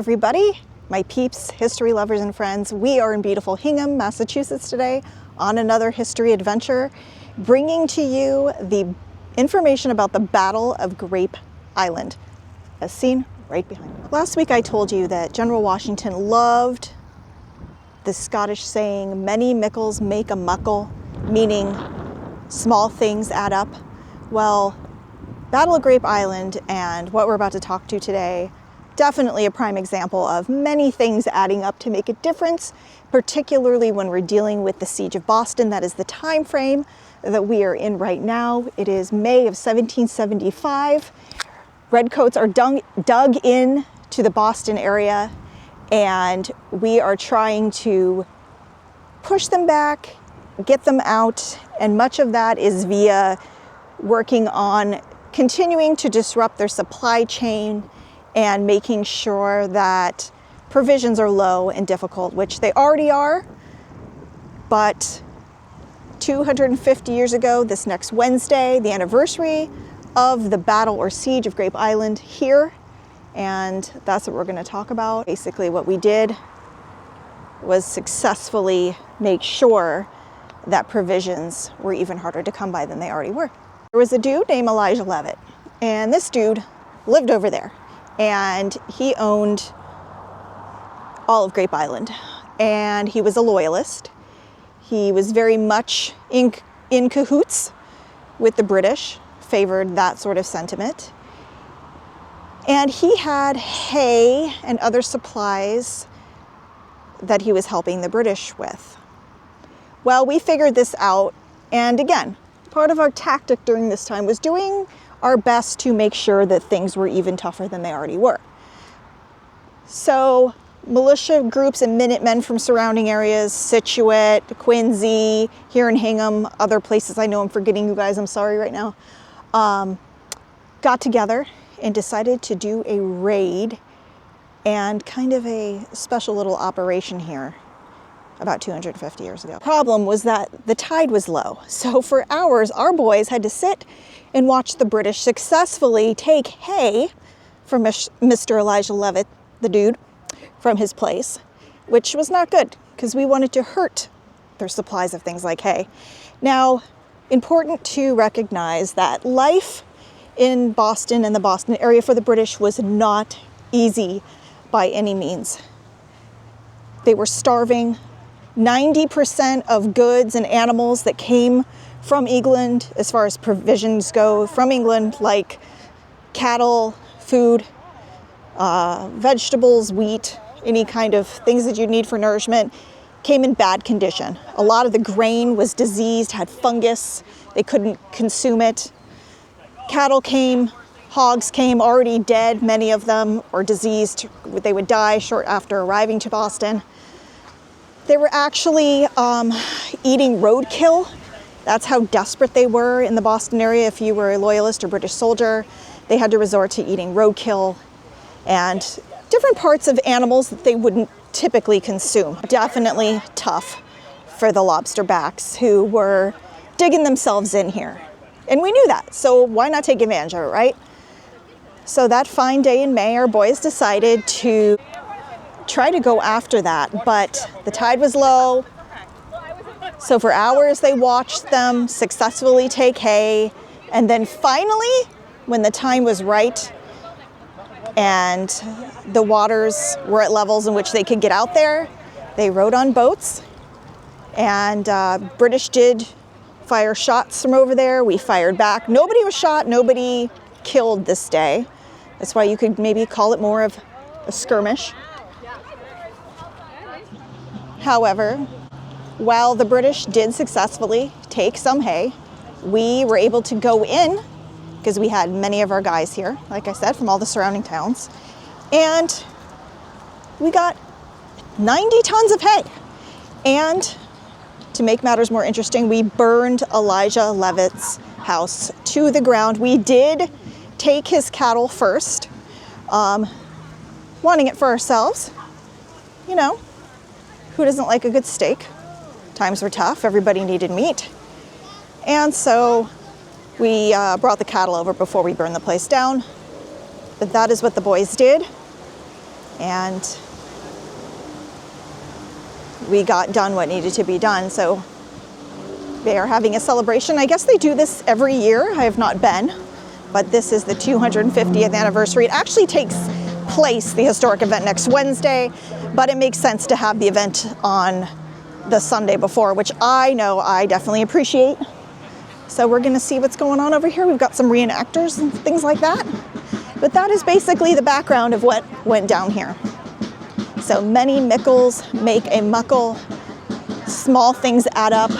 everybody, my peeps, history lovers and friends. We are in beautiful Hingham, Massachusetts today on another history adventure, bringing to you the information about the Battle of Grape Island, as seen right behind me. Last week I told you that General Washington loved the Scottish saying, many mickles make a muckle, meaning small things add up. Well, Battle of Grape Island and what we're about to talk to today, definitely a prime example of many things adding up to make a difference, particularly when we're dealing with the Siege of Boston. That is the time frame that we are in right now. It is May of 1775. Redcoats are dug in to the Boston area, and we are trying to push them back, get them out, and much of that is via working on continuing to disrupt their supply chain and making sure that provisions are low and difficult, which they already are. But 250 years ago, this next Wednesday, the anniversary of the Battle or Siege of Grape Island here, and that's what we're going to talk about. Basically, what we did was successfully make sure that provisions were even harder to come by than they already were. There was a dude named Elijah Levitt, and this dude lived over there, and he owned all of Grape Island, and he was a loyalist. He was very much in cahoots with the British, favored that sort of sentiment. And he had hay and other supplies that he was helping the British with. Well, we figured this out, and again, part of our tactic during this time was doing our best to make sure that things were even tougher than they already were. So militia groups and Minutemen from surrounding areas, Scituate, Quincy, here in Hingham, other places I know I'm forgetting you guys, I'm sorry right now, got together and decided to do a raid and kind of a special little operation here about 250 years ago. Problem was that the tide was low. So for hours, our boys had to sit and watch the British successfully take hay from Mr. Elijah Levitt, the dude, from his place, which was not good because we wanted to hurt their supplies of things like hay. Now, important to recognize that life in Boston and the Boston area for the British was not easy by any means. They were starving. 90% of goods and animals that came from England, as far as provisions go, from England, like cattle, food, vegetables, wheat, any kind of things that you need for nourishment, came in bad condition. A lot of the grain was diseased, had fungus. They couldn't consume it. Cattle came, hogs came already dead, many of them, or diseased. They would die short after arriving to Boston. They were actually eating roadkill. That's how desperate they were in the Boston area. If you were a loyalist or British soldier, they had to resort to eating roadkill and different parts of animals that they wouldn't typically consume. Definitely tough for the lobster backs who were digging themselves in here. And we knew that, so why not take advantage of it, right? So that fine day in May, our boys decided to try to go after that, but the tide was low. So for hours they watched them successfully take hay, and then finally, when the time was right and the waters were at levels in which they could get out there, they rode on boats, and British did fire shots from over there. We fired back. Nobody was shot, nobody killed this day. That's why you could maybe call it more of a skirmish. However, while the British did successfully take some hay, we were able to go in because we had many of our guys here, like I said, from all the surrounding towns, and we got 90 tons of hay. And to make matters more interesting, we burned Elijah Levitt's house to the ground. We did take his cattle first, wanting it for ourselves. You know, who doesn't like a good steak? Times were tough, everybody needed meat. And so we brought the cattle over before we burned the place down. But that is what the boys did. and we got done what needed to be done. So they are having a celebration. I guess they do this every year. I have not been, but this is the 250th anniversary. It actually takes place, the historic event, next Wednesday, but it makes sense to have the event on the Sunday before, which I know I definitely appreciate. So we're gonna see what's going on over here. We've got some reenactors and things like that. But that is basically the background of what went down here. So many mickles make a muckle. Small things add up,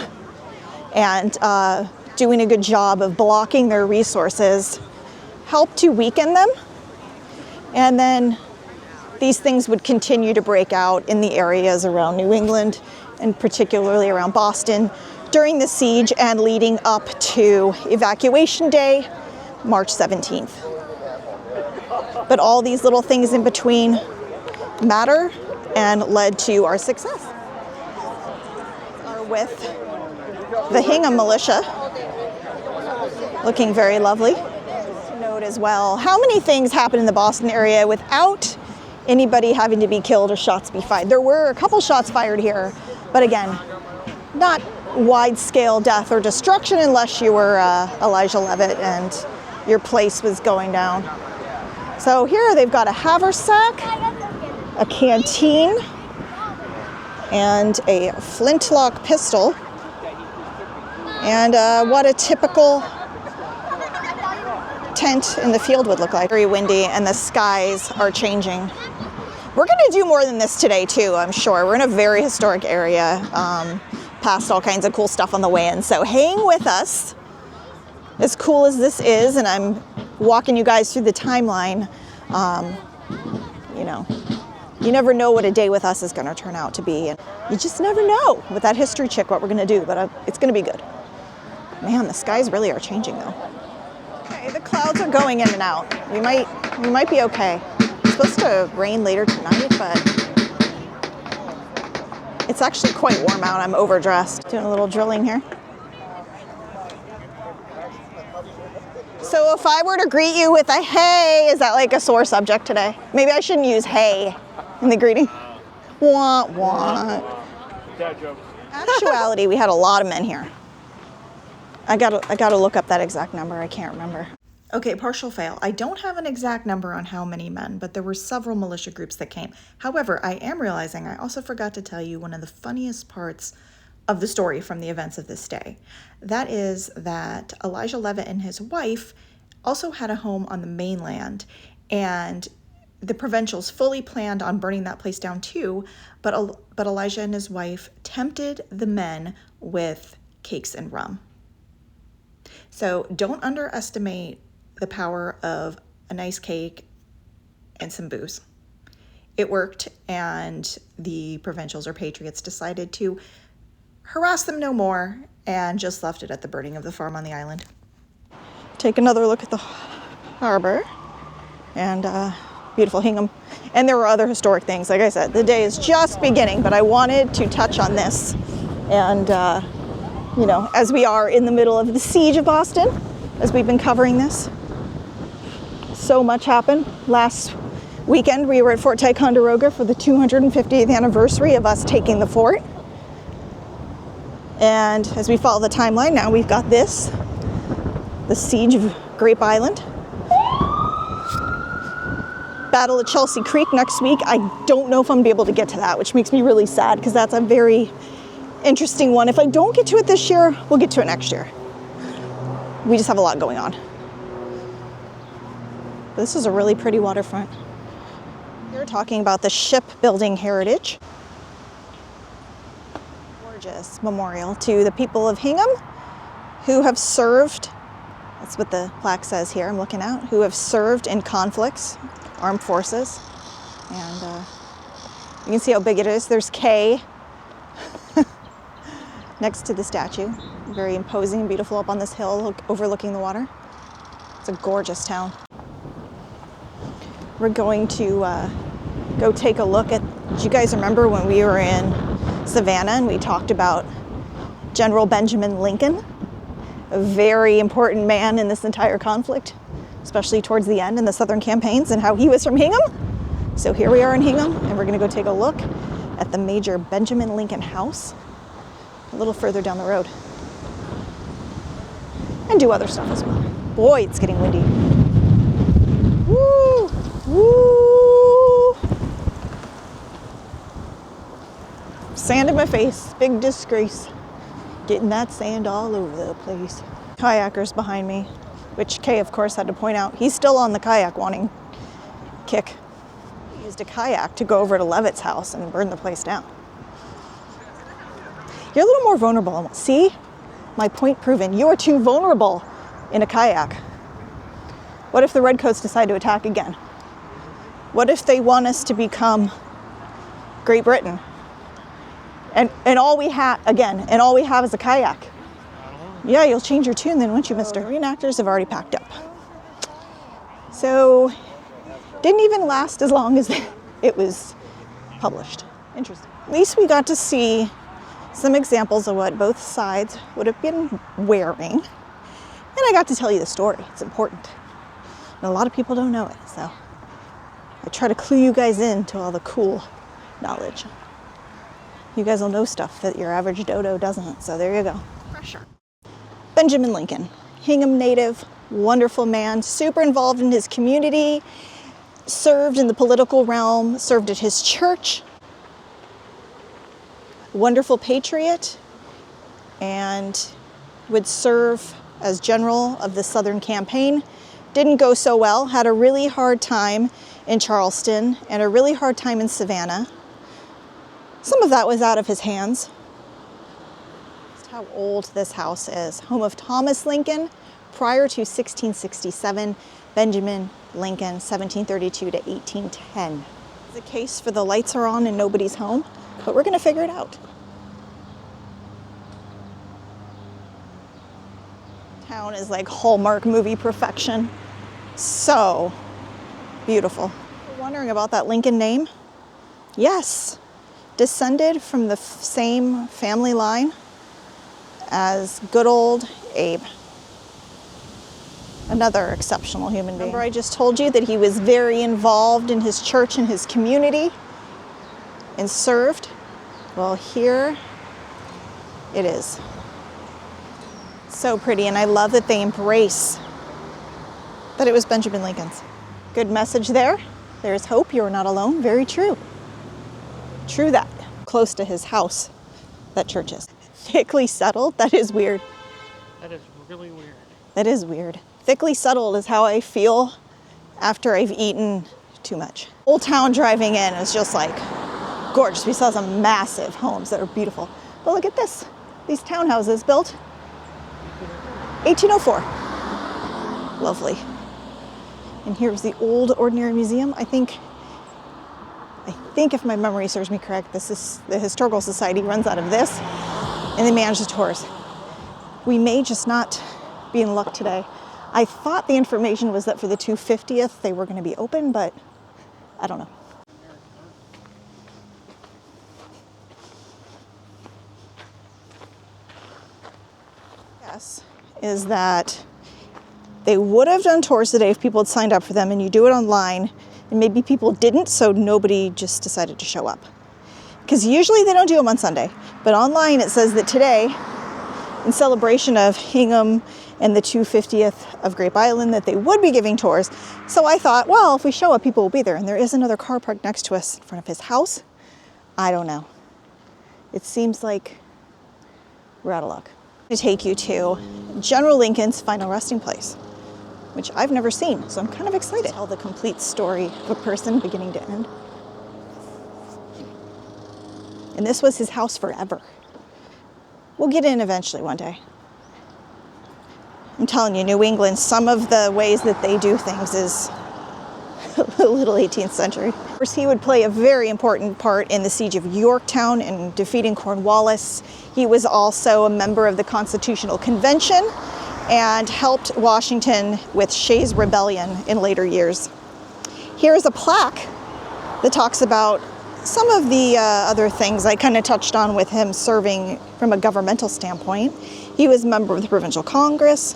and doing a good job of blocking their resources helped to weaken them. And then these things would continue to break out in the areas around New England, and particularly around Boston, during the siege and leading up to Evacuation Day, March 17th. But all these little things in between matter and led to our success. Are with the Hingham militia, looking very lovely. Note as well, how many things happen in the Boston area without anybody having to be killed or shots be fired? There were a couple shots fired here, but again, not wide-scale death or destruction unless you were Elijah Levitt and your place was going down. So here they've got a haversack, a canteen, and a flintlock pistol. And what a typical tent in the field would look like. Very windy and the skies are changing. We're gonna do more than this today too, I'm sure. We're in a very historic area, past all kinds of cool stuff on the way in. So hang with us. As cool as this is, and I'm walking you guys through the timeline, you know, you never know what a day with us is gonna turn out to be. And you just never know with that history chick what we're gonna do, but it's gonna be good. Man, the skies really are changing though. Okay, the clouds are going in and out. We might be okay. It's supposed to rain later tonight, but it's actually quite warm out. I'm overdressed. Doing a little drilling here. So if I were to greet you with a hey, is that like a sore subject today? Maybe I shouldn't use hey in the greeting. Wah, wah. Dad joke. Actuality, we had a lot of men here. I gotta look up that exact number. I can't remember. Okay, partial fail. I don't have an exact number on how many men, but there were several militia groups that came. However, I am realizing I also forgot to tell you one of the funniest parts of the story from the events of this day. That is that Elijah Levitt and his wife also had a home on the mainland, and the provincials fully planned on burning that place down too, but Elijah and his wife tempted the men with cakes and rum. So don't underestimate the power of a nice cake and some booze. It worked, and the provincials or patriots decided to harass them no more and just left it at the burning of the farm on the island. Take another look at the harbor and beautiful Hingham. And there were other historic things. Like I said, the day is just beginning, but I wanted to touch on this. And, you know, as we are in the middle of the siege of Boston, as we've been covering this, so much happened. Last weekend, we were at Fort Ticonderoga for the 250th anniversary of us taking the fort. And as we follow the timeline, now we've got this, the siege of Grape Island. Battle of Chelsea Creek next week. I don't know if I'm gonna be able to get to that, which makes me really sad because that's a very interesting one. If I don't get to it this year, we'll get to it next year. We just have a lot going on. But this is a really pretty waterfront. We're talking about the shipbuilding heritage. Gorgeous memorial to the people of Hingham who have served, that's what the plaque says here, I'm looking at, who have served in conflicts, armed forces. And you can see how big it is. There's K next to the statue. Very imposing and beautiful up on this hill overlooking the water. It's a gorgeous town. We're going to go take a look at, do you guys remember when we were in Savannah and we talked about General Benjamin Lincoln, a very important man in this entire conflict, especially towards the end in the Southern campaigns, and how he was from Hingham? So here we are in Hingham, and we're going to go take a look at the Major Benjamin Lincoln House a little further down the road. And do other stuff as well. Boy, it's getting windy. Woo! Woo! Sand in my face, big disgrace. Getting that sand all over the place. Kayakers behind me, which Kay, of course, had to point out. He's still on the kayak wanting kick. He used a kayak to go over to Levitt's house and burn the place down. You're a little more vulnerable. See? My point proven. You're too vulnerable in a kayak. What if the Redcoats decide to attack again? What if they want us to become Great Britain? And all we have is a kayak. Yeah, you'll change your tune then, won't you, mister? Reenactors have already packed up. So, didn't even last as long as it was published. Interesting. At least we got to see some examples of what both sides would have been wearing. And I got to tell you the story. It's important. And a lot of people don't know it, so I try to clue you guys in to all the cool knowledge. You guys will know stuff that your average dodo doesn't, so there you go. Pressure. Benjamin Lincoln, Hingham native, wonderful man, super involved in his community, served in the political realm, served at his church, wonderful patriot, and would serve as general of the Southern campaign. Didn't go so well, had a really hard time in Charleston and a really hard time in Savannah. Some of that was out of his hands. Just how old this house is. Home of Thomas Lincoln prior to 1667, Benjamin Lincoln, 1732 to 1810. It's a case for the lights are on and nobody's home, but we're gonna figure it out. Town is like Hallmark movie perfection. So beautiful. You're wondering about that Lincoln name? Yes, descended from the same family line as good old Abe. Another exceptional human being. Remember I just told you that he was very involved in his church and his community and served? Well, here it is. So pretty, and I love that they embrace that it was Benjamin Lincoln's. Good message there. There's hope, you're not alone. Very true. True that. Close to his house, that church is. Thickly settled, that is weird. That is really weird. That is weird. Thickly settled is how I feel after I've eaten too much. Old Town driving in is just like gorgeous. We saw some massive homes that are beautiful. But look at this. These townhouses built 1804. Lovely. And here's the Old Ordinary Museum. I think if my memory serves me correct, this is the Historical Society runs out of this and they manage the tours. We may just not be in luck today. I thought the information was that for the 250th they were going to be open, but I don't know. Yes, is that they would have done tours today if people had signed up for them, and you do it online, and maybe people didn't, so nobody just decided to show up. Because usually they don't do them on Sunday, but online it says that today, in celebration of Hingham and the 250th of Grape Island, that they would be giving tours. So I thought, well, if we show up, people will be there. And there is another car parked next to us in front of his house. I don't know. It seems like we're out of luck. To take you to General Lincoln's final resting place, which I've never seen, so I'm kind of excited to tell the complete story of a person beginning to end. And this was his house forever. We'll get in eventually one day. I'm telling you, New England, some of the ways that they do things is a little 18th century. Of course, he would play a very important part in the siege of Yorktown and defeating Cornwallis. He was also a member of the Constitutional Convention and helped Washington with Shays' Rebellion in later years. Here is a plaque that talks about some of the other things I kind of touched on with him serving from a governmental standpoint. He was a member of the Provincial Congress.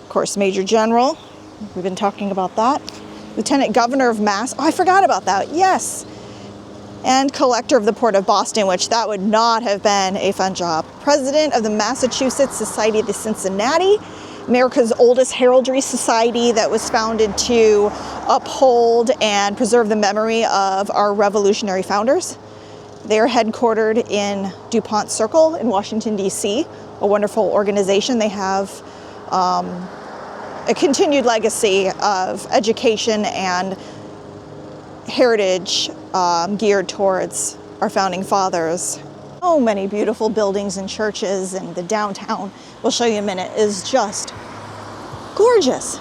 Of course, Major General. We've been talking about that. Lieutenant Governor of Mass. Oh, I forgot about that. Yes. And collector of the Port of Boston, which that would not have been a fun job. President of the Massachusetts Society of the Cincinnati, America's oldest heraldry society that was founded to uphold and preserve the memory of our revolutionary founders. They're headquartered in DuPont Circle in Washington, D.C., a wonderful organization. They have a continued legacy of education and heritage geared towards our founding fathers. So many beautiful buildings and churches, and the downtown, we'll show you in a minute, is just gorgeous.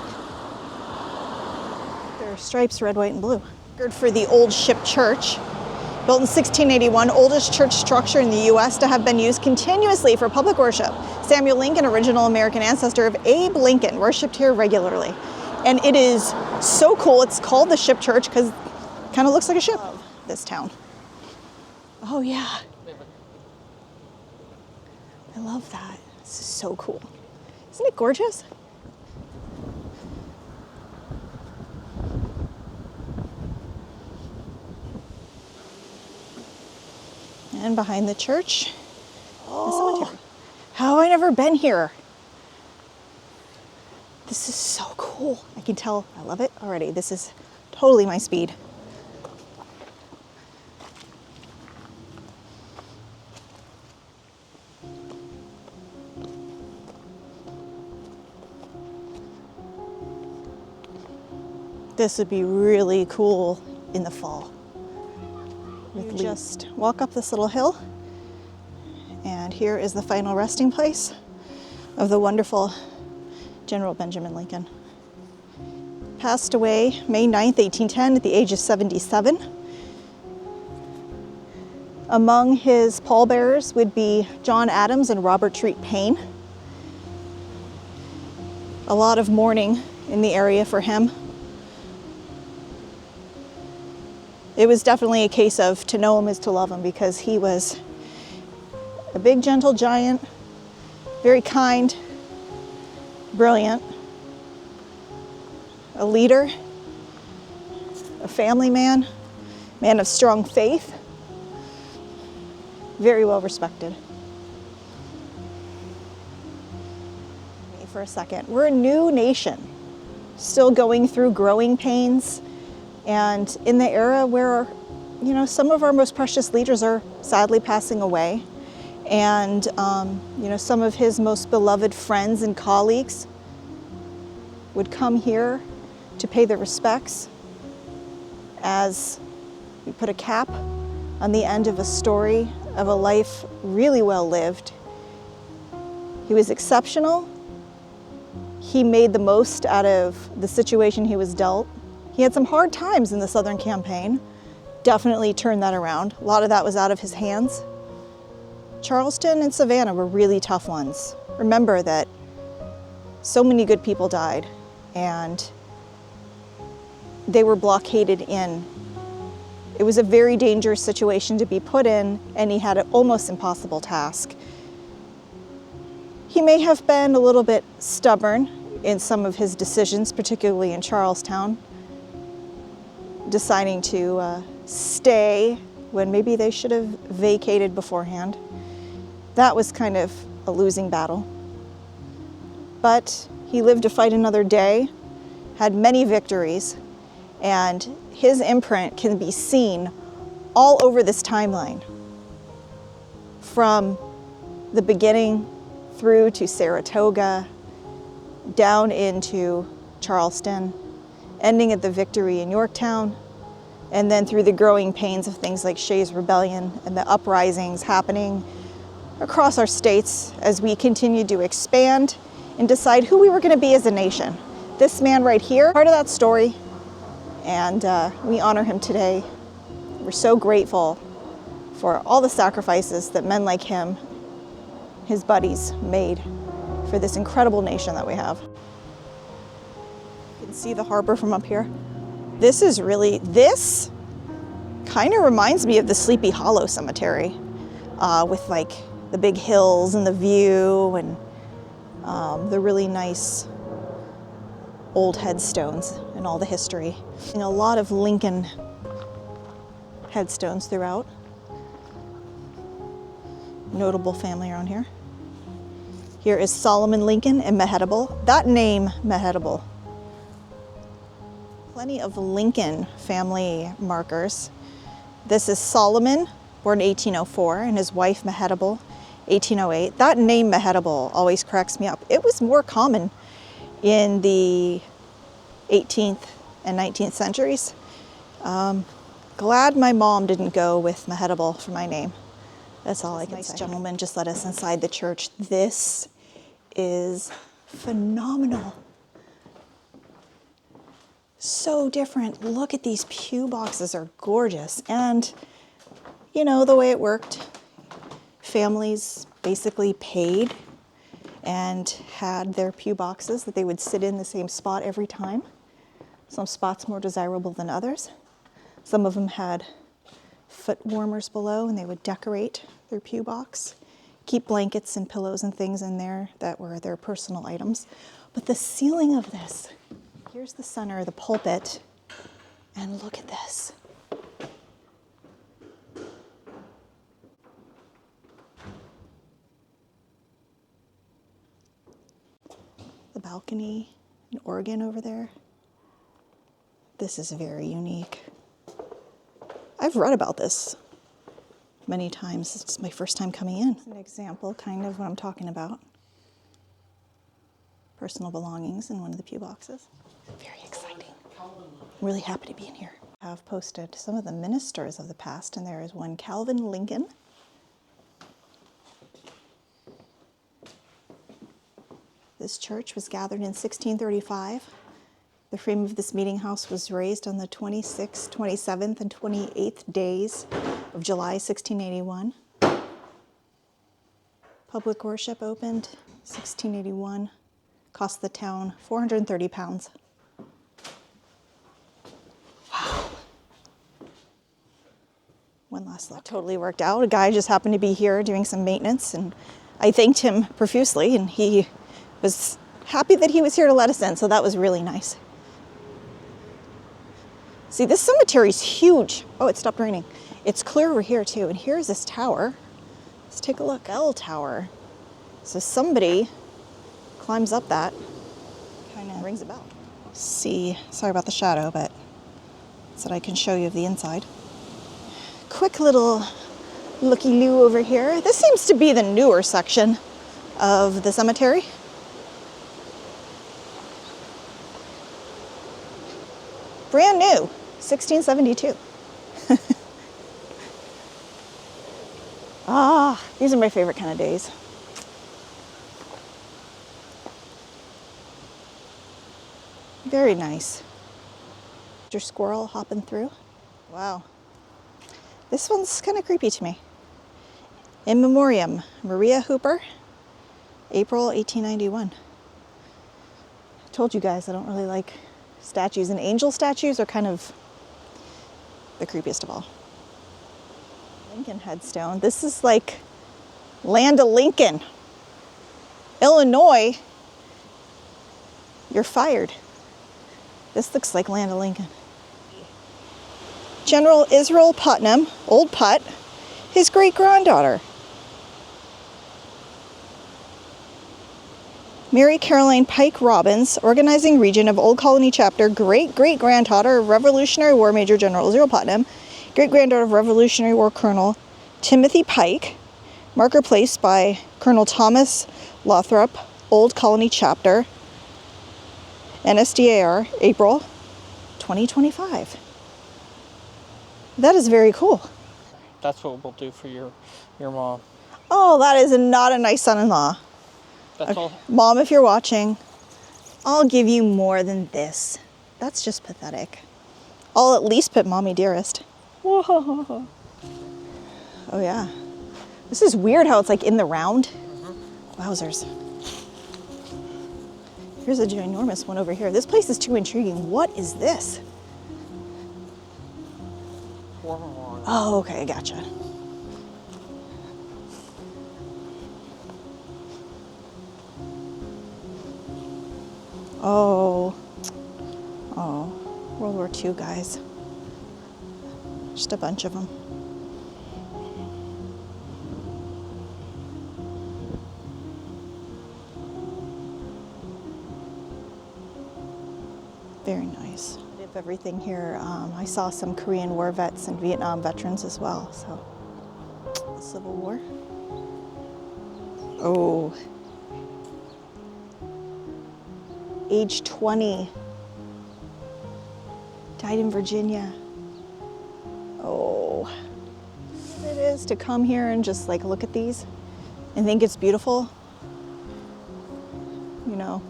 There are stripes, red, white, and blue. For the Old Ship Church, built in 1681, oldest church structure in the U.S. to have been used continuously for public worship. Samuel Lincoln, original American ancestor of Abe Lincoln, worshipped here regularly. And it is so cool. It's called the Ship Church because it kind of looks like a ship. This town. Oh yeah. I love that. This is so cool. Isn't it gorgeous? And behind the church, the cemetery. How have I never been here? This is so cool. I can tell I love it already. This is totally my speed. This would be really cool in the fall. You just walk up this little hill, and here is the final resting place of the wonderful General Benjamin Lincoln. Passed away May 9th, 1810 at the age of 77. Among his pallbearers would be John Adams and Robert Treat Paine. A lot of mourning in the area for him. It was definitely a case of to know him is to love him, because he was a big, gentle giant, very kind, brilliant, a leader, a family man, man of strong faith, very well respected. For a second, we're a new nation, still going through growing pains. And in the era where, you know, some of our most precious leaders are sadly passing away, and, you know, some of his most beloved friends and colleagues would come here to pay their respects as we put a cap on the end of a story of a life really well lived. He was exceptional. He made the most out of the situation he was dealt. He had some hard times in the Southern campaign, definitely turned that around. A lot of that was out of his hands. Charleston and Savannah were really tough ones. Remember that so many good people died, and they were blockaded in. It was a very dangerous situation to be put in, and he had an almost impossible task. He may have been a little bit stubborn in some of his decisions, particularly in Charlestown, deciding to stay when maybe they should have vacated beforehand. That was kind of a losing battle. But he lived to fight another day, had many victories, and his imprint can be seen all over this timeline. From the beginning through to Saratoga, down into Charleston, ending at the victory in Yorktown, and then through the growing pains of things like Shays' Rebellion and the uprisings happening across our states as we continued to expand and decide who we were going to be as a nation. This man right here, part of that story, and we honor him today. We're so grateful for all the sacrifices that men like him, his buddies, made for this incredible nation that we have. You can see the harbor from up here. This kind of reminds me of the Sleepy Hollow Cemetery, with like the big hills and the view and the really nice old headstones and all the history. And a lot of Lincoln headstones throughout. Notable family around here. Here is Solomon Lincoln and Mehetabel. That name, Mehetabel. Plenty of Lincoln family markers. This is Solomon, born 1804, and his wife Mehetabel, 1808. That name Mehetabel always cracks me up. It was more common in the 18th and 19th centuries. Glad my mom didn't go with Mehetabel for my name. That's all I can say. Nice gentleman just let us inside the church. This is phenomenal. So different. Look at these pew boxes, are gorgeous. And you know the way it worked. Families basically paid and had their pew boxes that they would sit in the same spot every time. Some spots more desirable than others. Some of them had foot warmers below and they would decorate their pew box, keep blankets and pillows and things in there that were their personal items. But the ceiling of this, here's the center, the pulpit, and look at this. The balcony, an organ over there. This is very unique. I've read about this many times. It's my first time coming in. It's an example, kind of what I'm talking about. Personal belongings in one of the pew boxes. Very exciting. I'm really happy to be in here. I've posted some of the ministers of the past, and there is one Calvin Lincoln. This church was gathered in 1635. The frame of this meeting house was raised on the 26th, 27th, and 28th days of July 1681. Public worship opened 1681. Cost the town £430. Wow. One last look. Totally worked out. A guy just happened to be here doing some maintenance, and I thanked him profusely, and he was happy that he was here to let us in, so that was really nice. See, this cemetery's huge. Oh, it stopped raining. It's clear over here too, and here's this tower. Let's take a look. Bell tower. So somebody climbs up that, kind of rings a bell. See, sorry about the shadow, but so that I can show you the inside. Quick little looky-loo over here. This seems to be the newer section of the cemetery. Brand new, 1672. These are my favorite kind of days. Very nice. Your squirrel hopping through. Wow. This one's kind of creepy to me. In Memoriam, Maria Hooper, April 1891. I told you guys I don't really like statues, and angel statues are kind of the creepiest of all. Lincoln headstone. This is like Land of Lincoln. Illinois, you're fired. This looks like Land of Lincoln. General Israel Putnam, Old Put, his great-granddaughter. Mary Caroline Pike Robbins, organizing region of Old Colony Chapter, great-great-granddaughter of Revolutionary War Major General Israel Putnam, great-granddaughter of Revolutionary War Colonel Timothy Pike, marker placed by Colonel Thomas Lothrop, Old Colony Chapter, NSDAR, April 2025. That is very cool. That's what we'll do for your mom. Oh, that is not a nice son-in-law. That's Okay. all. Mom, if you're watching, I'll give you more than this. That's just pathetic. I'll at least put Mommy Dearest. Whoa. Oh yeah. This is weird how it's like in the round. Wowzers. Here's a ginormous one over here. This place is too intriguing. What is this? Oh, okay, gotcha. Oh, too, guys. Just a bunch of them. Very nice. Of everything here, I saw some Korean War vets and Vietnam veterans as well. So, the Civil War. Oh, age 20, died in Virginia. Oh, it is to come here and just like look at these and think it's beautiful. You know,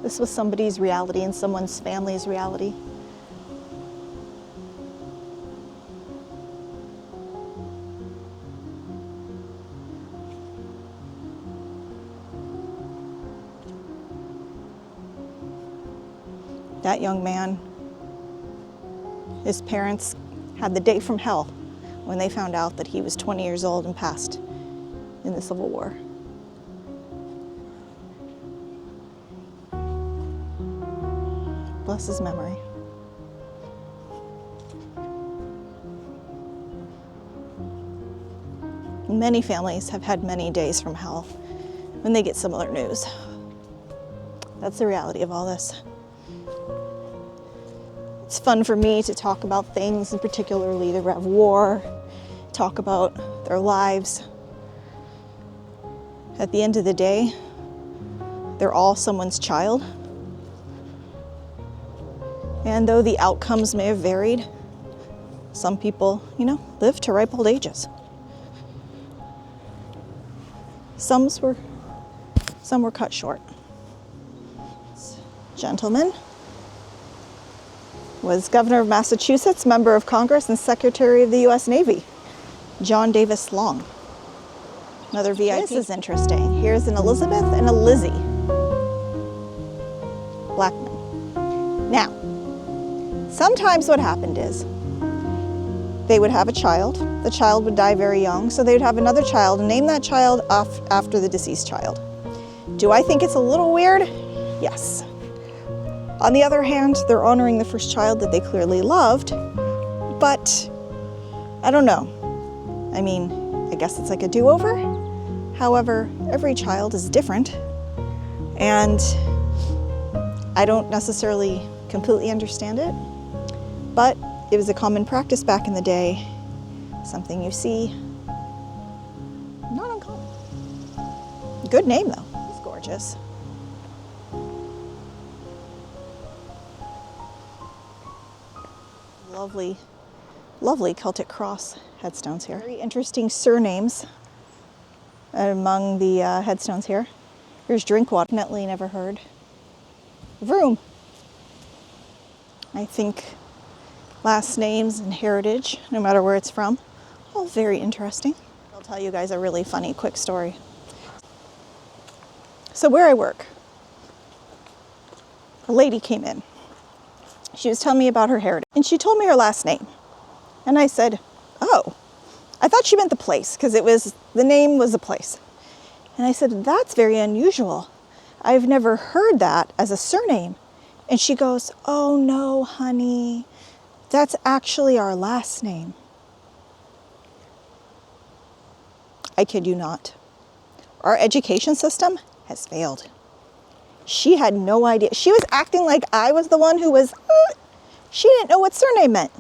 this was somebody's reality and someone's family's reality. That young man, his parents had the day from hell when they found out that he was 20 years old and passed in the Civil War. Bless his memory. Many families have had many days from hell when they get similar news. That's the reality of all this. It's fun for me to talk about things, and particularly the Rev War, talk about their lives. At the end of the day, they're all someone's child. And though the outcomes may have varied, some people, you know, live to ripe old ages. Some were cut short. This gentleman was Governor of Massachusetts, Member of Congress, and Secretary of the U.S. Navy, John Davis Long. Another VIP. This is interesting. Here's an Elizabeth and a Lizzie Blackman. Now, sometimes what happened is they would have a child. The child would die very young, so they would have another child and name that child after the deceased child. Do I think it's a little weird? Yes. On the other hand, they're honoring the first child that they clearly loved, but I don't know. I mean, I guess it's like a do-over. However, every child is different, and I don't necessarily completely understand it, but it was a common practice back in the day, something you see, not uncommon. Good name though, it's gorgeous. Lovely, lovely Celtic cross headstones here. Very interesting surnames among the headstones here. Here's Drinkwater, definitely never heard. Vroom. I think last names and heritage, no matter where it's from, all very interesting. I'll tell you guys a really funny quick story. So where I work, a lady came in. She was telling me about her heritage, and she told me her last name. And I said, oh, I thought she meant the place, because the name was a place. And I said, that's very unusual. I've never heard that as a surname. And she goes, oh no, honey, that's actually our last name. I kid you not. Our education system has failed. She had no idea. She was acting like I was the one who was, she didn't know what surname meant.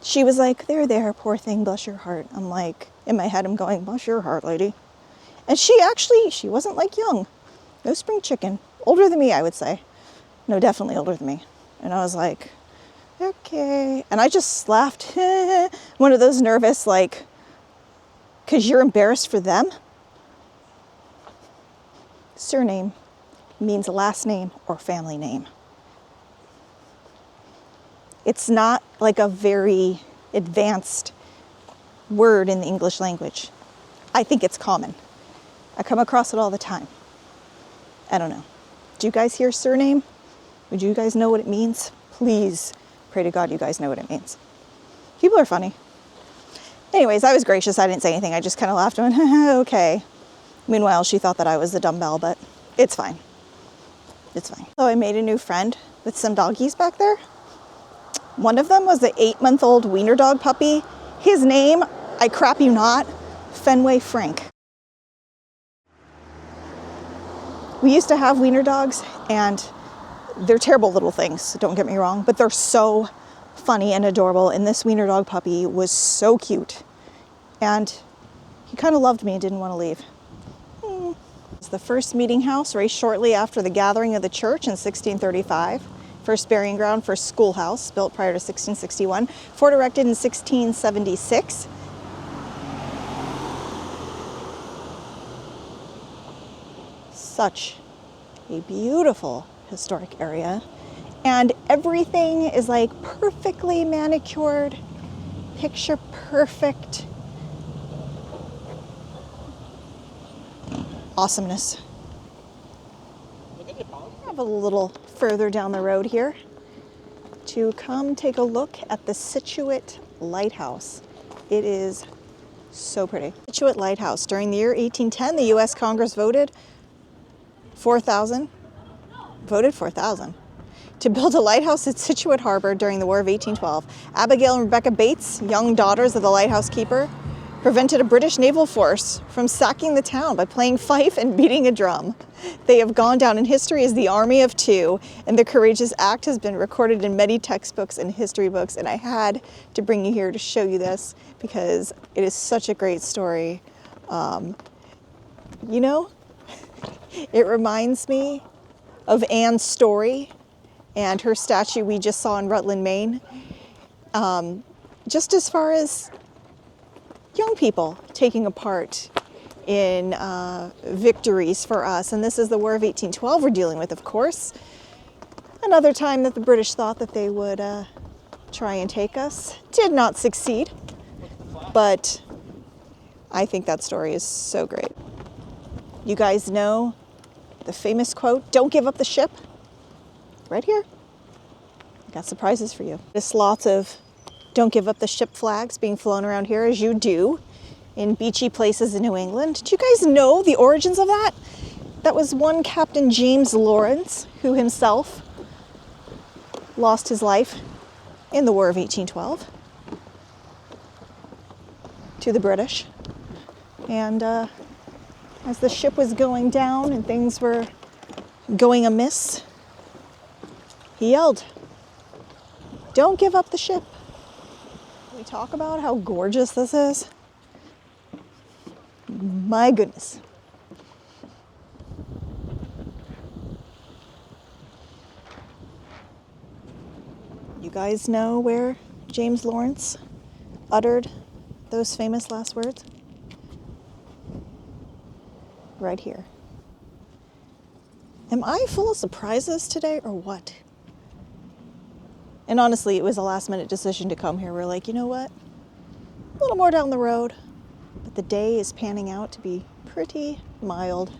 She was like, there, poor thing, bless your heart. I'm like, in my head, I'm going, bless your heart, lady. And she wasn't like young. No spring chicken. Older than me, I would say. No, definitely older than me. And I was like, okay. And I just laughed. One of those nervous, like, because you're embarrassed for them. Surname means last name or family name. It's not like a very advanced word in the English language. I think it's common. I come across it all the time. I don't know. Do you guys hear surname? Would you guys know what it means? Please pray to God you guys know what it means. People are funny. Anyways, I was gracious. I didn't say anything. I just kind of laughed and went, okay. Meanwhile, she thought that I was the dumbbell, but it's fine. It's fine. So I made a new friend with some doggies back there. One of them was an 8-month-old wiener dog puppy. His name, I crap you not, Fenway Frank. We used to have wiener dogs, and they're terrible little things, don't get me wrong, but they're so funny and adorable, and this wiener dog puppy was so cute. And he kind of loved me and didn't want to leave. It's the first meeting house raised shortly after the gathering of the church in 1635. First burying ground for schoolhouse, built prior to 1661. Fort erected in 1676. Such a beautiful historic area. And everything is like perfectly manicured, picture perfect. Awesomeness. I have a little further down the road here to come take a look at the Scituate Lighthouse. It is so pretty. Scituate Lighthouse. During the year 1810, the U.S. Congress voted 4,000 to build a lighthouse at Scituate Harbor during the War of 1812. Abigail and Rebecca Bates, young daughters of the lighthouse keeper, prevented a British naval force from sacking the town by playing fife and beating a drum. They have gone down in history as the Army of Two, and their courageous act has been recorded in many textbooks and history books, and I had to bring you here to show you this because it is such a great story. You know, it reminds me of Anne's story and her statue we just saw in Rutland, Maine. Just as far as young people taking a part in victories for us. And this is the War of 1812 we're dealing with, of course. Another time that the British thought that they would try and take us. Did not succeed, but I think that story is so great. You guys know the famous quote, "Don't give up the ship." Right here. I got surprises for you. There's lots of "Don't give up the ship" flags being flown around here, as you do in beachy places in New England. Do you guys know the origins of that? That was one Captain James Lawrence, who himself lost his life in the War of 1812 to the British. And as the ship was going down and things were going amiss, he yelled, "Don't give up the ship." Can we talk about how gorgeous this is? My goodness. You guys know where James Lawrence uttered those famous last words? Right here. Am I full of surprises today or what? And honestly, it was a last minute decision to come here. We're like, you know what? A little more down the road, but the day is panning out to be pretty mild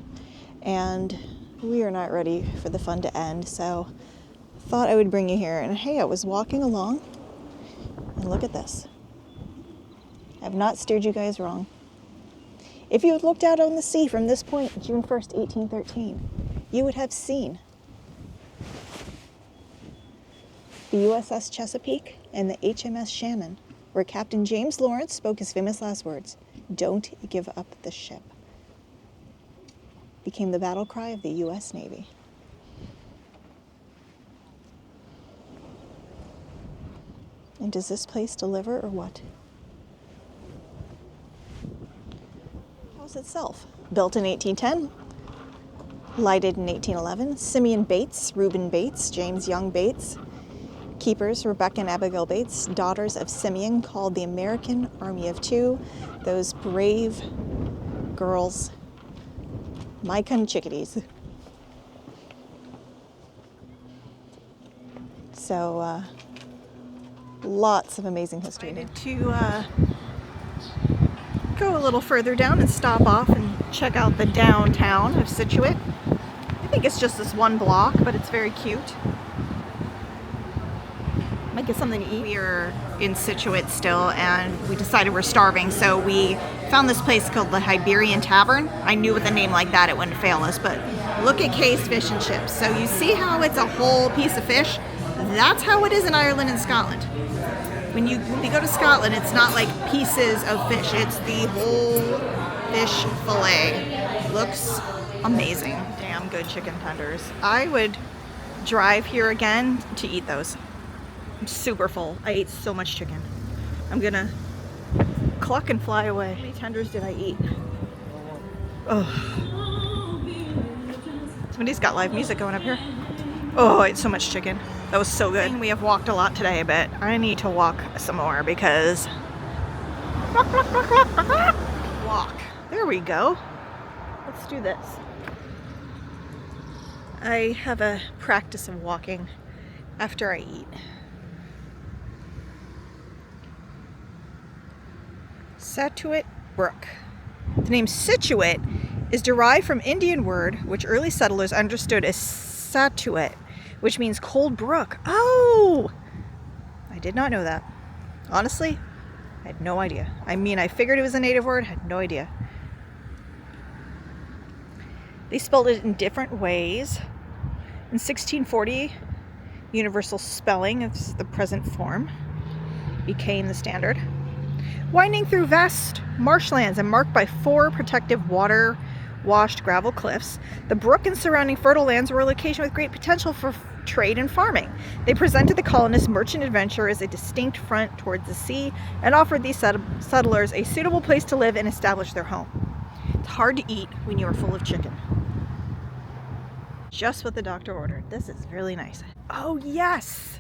and we are not ready for the fun to end. So I thought I would bring you here. And hey, I was walking along and look at this. I have not steered you guys wrong. If you had looked out on the sea from this point, June 1st, 1813, you would have seen the USS Chesapeake and the HMS Shannon, where Captain James Lawrence spoke his famous last words, "Don't give up the ship," became the battle cry of the U.S. Navy. And does this place deliver or what? House itself, built in 1810, lighted in 1811. Simeon Bates, Reuben Bates, James Young Bates, keepers, Rebecca and Abigail Bates, daughters of Simeon, called the American Army of Two, those brave girls, my kind of chickadees. So, lots of amazing history. I decided to go a little further down and stop off and check out the downtown of Scituate. I think it's just this one block, but it's very cute. Might get something to eat. We're in Scituate still, and we decided we're starving, so we found this place called the Iberian Tavern. I knew with a name like that it wouldn't fail us, but look at Kay's fish and chips. So you see how it's a whole piece of fish? That's how it is in Ireland and Scotland. When you go to Scotland, it's not like pieces of fish. It's the whole fish fillet. Looks amazing. Damn good chicken tenders. I would drive here again to eat those. I'm super full. I ate so much chicken. I'm gonna cluck and fly away. How many tenders did I eat? Oh. Somebody's got live music going up here. Oh, I ate so much chicken. That was so good. We have walked a lot today, but I need to walk some more because... Walk. There we go. Let's do this. I have a practice of walking after I eat. Scituate Brook. The name Scituate is derived from Indian word which early settlers understood as Scituate, which means cold brook. Oh! I did not know that. Honestly, I had no idea. I mean, I figured it was a native word, had no idea. They spelled it in different ways. In 1640, universal spelling of the present form became the standard. Winding through vast marshlands and marked by 4 protective water-washed gravel cliffs, the brook and surrounding fertile lands were a location with great potential for trade and farming. They presented the colonists' merchant adventurers a distinct front towards the sea and offered these settlers a suitable place to live and establish their home. It's hard to eat when you are full of chicken. Just what the doctor ordered. This is really nice. Oh yes!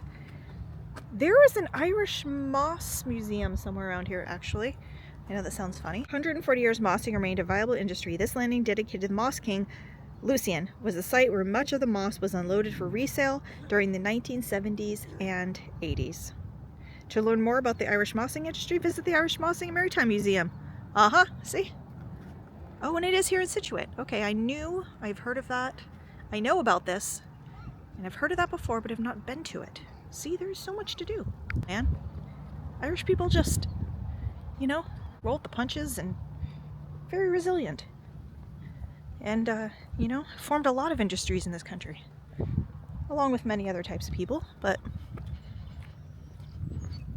There is an Irish moss museum somewhere around here, actually. I know that sounds funny. 140 years mossing remained a viable industry. This landing, dedicated to the Moss King, Lucian, was the site where much of the moss was unloaded for resale during the 1970s and 80s. To learn more about the Irish mossing industry, visit the Irish Mossing and Maritime Museum. See? Oh, and it is here in Scituate. Okay, I've heard of that. I know about this, and I've heard of that before, but have not been to it. See, there's so much to do, man. Irish people just, roll with the punches and very resilient. And, formed a lot of industries in this country, along with many other types of people. But,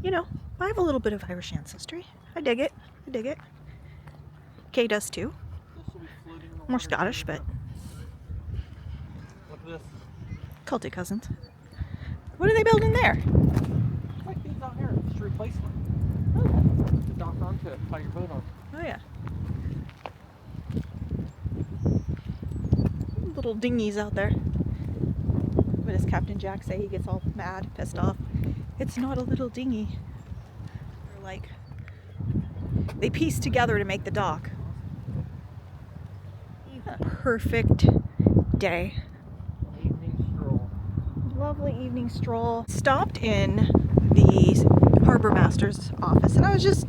I have a little bit of Irish ancestry. I dig it. Kay does too. More Scottish, but Look at this. cultic cousins. What are they building there? Like these out here, just replacement. Oh. To dock onto it, tie your boat on. Oh yeah. Little dinghies out there. What does Captain Jack say? He gets all mad, pissed off. It's not a little dinghy. They're like, they piece together to make the dock. Perfect day. Lovely evening stroll. Stopped in the harbor master's office, and I was just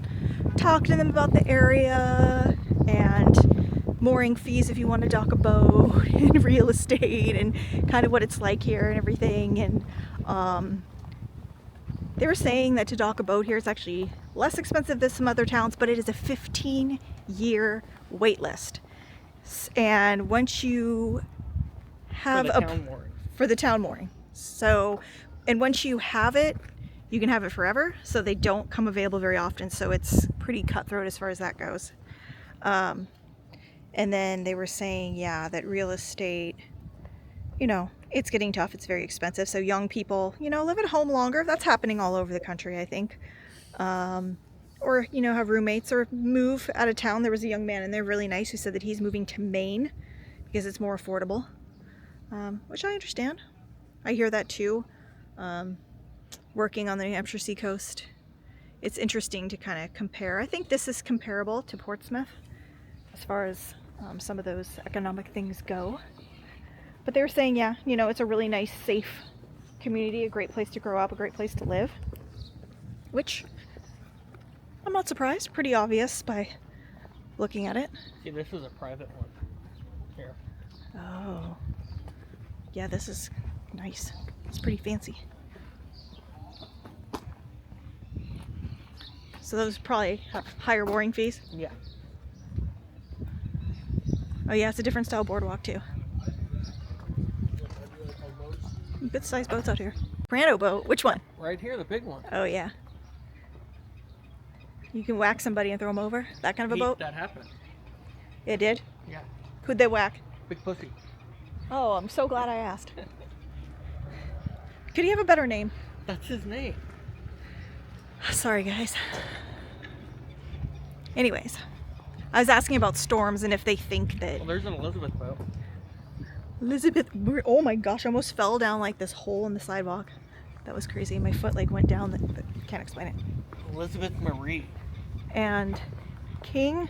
talking to them about the area and mooring fees if you want to dock a boat and real estate and kind of what it's like here and everything. And they were saying that to dock a boat here is actually less expensive than some other towns, but it is a 15-year wait list. And once you have for the town mooring. So, and once you have it, you can have it forever. So they don't come available very often. So it's pretty cutthroat as far as that goes. And then they were saying, yeah, that real estate, it's getting tough. It's very expensive. So young people, live at home longer. That's happening all over the country, I think. Or, have roommates or move out of town. There was a young man in there, really nice, who said that he's moving to Maine because it's more affordable, which I understand. I hear that too. Working on the New Hampshire seacoast, it's interesting to kind of compare. I think this is comparable to Portsmouth as far as some of those economic things go. But they were saying, yeah, it's a really nice, safe community, a great place to grow up, a great place to live, which I'm not surprised. Pretty obvious by looking at it. See, this is a private one. Here. Oh. Yeah, this is nice. It's pretty fancy. So those probably have higher mooring fees. Yeah. Oh yeah, it's a different style boardwalk too. Good sized boats out here. Prano boat, which one? Right here, the big one. Oh yeah. You can whack somebody and throw them over? That kind of a boat? That happened. It did? Yeah. Who'd they whack? Big pussy. Oh, I'm so glad I asked. Could he have a better name? That's his name. Sorry guys. Anyways, I was asking about storms and if they think that... Well, there's an Elizabeth boat. Elizabeth, oh my gosh, I almost fell down like this hole in the sidewalk. That was crazy. My foot like went down, but can't explain it. Elizabeth Marie. And King,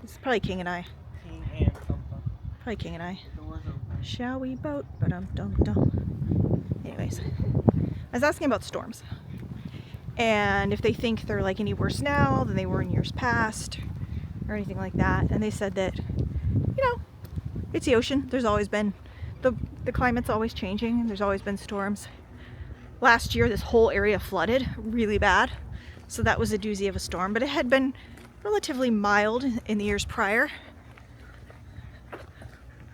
it's probably King and I. King and something. Probably King and I. Doors open. Shall we boat? Ba-dum-dum-dum. Anyways, I was asking about storms. And if they think they're like any worse now than they were in years past or anything like that. And they said that, you know, it's the ocean. There's always been, the climate's always changing and there's always been storms. Last year, this whole area flooded really bad. So that was a doozy of a storm, but it had been relatively mild in the years prior.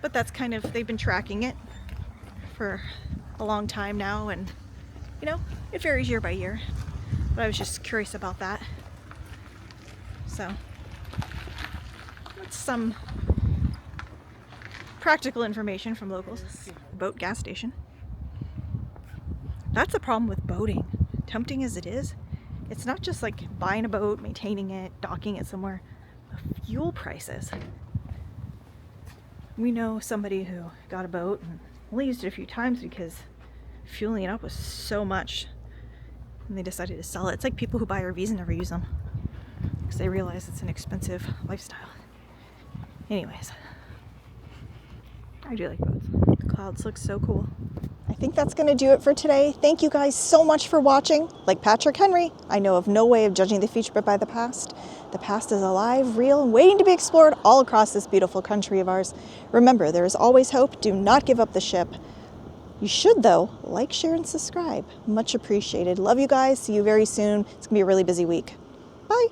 But that's kind of, they've been tracking it for a long time now, and you know, it varies year by year. But I was just curious about that. So that's some practical information from locals. Boat gas station. That's the problem with boating. Tempting as it is, it's not just like buying a boat, maintaining it, docking it somewhere. The fuel prices. We know somebody who got a boat and only used it a few times because fueling it up was so much, and they decided to sell it. It's like people who buy RVs and never use them because they realize it's an expensive lifestyle. Anyways, I do like boats. The clouds look so cool. I think that's going to do it for today. Thank you guys so much for watching. Like Patrick Henry, I know of no way of judging the future but by the past. The past is alive, real, and waiting to be explored all across this beautiful country of ours. Remember, there is always hope. Do not give up the ship. You should, though, like, share, and subscribe. Much appreciated. Love you guys. See you very soon. It's going to be a really busy week. Bye.